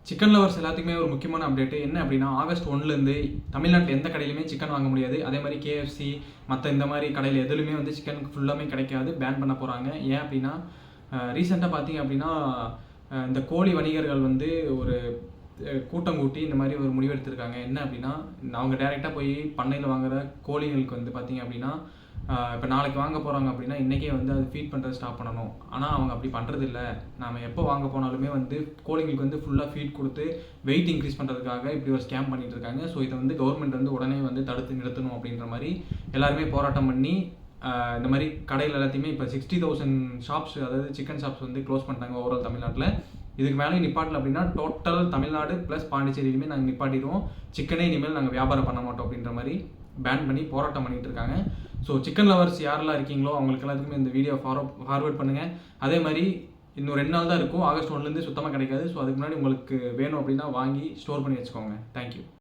Chicken lovers எல்லாத்துக்குமே ஒரு முக்கியமான அப்டேட் என்ன அப்படின்னா, ஆகஸ்ட் 1லேருந்து தமிழ்நாட்டில் எந்த கடையிலுமே சிக்கன் வாங்க முடியாது. அதே மாதிரி கேஎஃப்சி மற்ற இந்த மாதிரி கடையில் எதுலையுமே வந்து சிக்கன் ஃபுல்லாமே கிடைக்காது. பேன் பண்ண போகிறாங்க. ஏன் அப்படின்னா, ரீசெண்டாக பார்த்தீங்க அப்படின்னா, இந்த கோழி வணிகர்கள் வந்து ஒரு கூட்டம் கூட்டி இந்த மாதிரி ஒரு முடிவு எடுத்திருக்காங்க. என்ன அப்படின்னா, அவங்க டைரெக்டாக போய் பண்ணையில் வாங்குற கோழிகளுக்கு வந்து பார்த்தீங்க அப்படின்னா, இப்போ நாளைக்கு வாங்க போகிறாங்க அப்படின்னா இன்றைக்கே வந்து அது ஃபீட் பண்ணுறது ஸ்டாப் பண்ணணும். ஆனால் அவங்க அப்படி பண்ணுறது இல்லை. நாம் எப்போ வாங்க போனாலுமே வந்து கோழிங்களுக்கு வந்து ஃபுல்லாக ஃபீட் கொடுத்து வெயிட் இன்க்ரீஸ் பண்ணுறதுக்காக இப்படி ஒரு ஸ்கேம் பண்ணிட்டு இருக்காங்க. ஸோ இதை வந்து கவர்மெண்ட் வந்து உடனே வந்து தடுத்து நிறுத்தணும் அப்படின்ற மாதிரி எல்லாருமே போராட்டம் பண்ணி இந்த மாதிரி கடையில் எல்லாத்தையுமே இப்போ 60,000 ஷாப்ஸ், அதாவது சிக்கன் ஷாப்ஸ் வந்து க்ளோஸ் பண்ணிட்டாங்க ஓவரால் தமிழ்நாட்டில். இதுக்கு மேலே நிப்பாட்டல அப்படின்னா டோட்டல் தமிழ்நாடு ப்ளஸ் பாண்டிச்சேரியிலுமே நாங்கள் நிப்பாட்டிடுவோம். சிக்கனே இனிமேல் நாங்கள் வியாபாரம் பண்ண மாட்டோம் அப்படின்ற மாதிரி பேன் பண்ணி போராட்டம் பண்ணிட்டு இருக்காங்க. ஸோ சிக்கன் லவர்ஸ் யாரெல்லாம் இருக்கீங்களோ அவங்களுக்கு எல்லாத்துக்குமே இந்த வீடியோ ஃபார்வர்ட் பண்ணுங்கள். அதே மாதிரி இன்னும் 2 நாள் தான் இருக்கும். ஆகஸ்ட் 1லேருந்து சுத்தமாக கிடைக்காது. ஸோ அதுக்கு முன்னாடி உங்களுக்கு வேணும் அப்படின்னா வாங்கி ஸ்டோர் பண்ணி வச்சுக்கோங்க. தேங்க்யூ.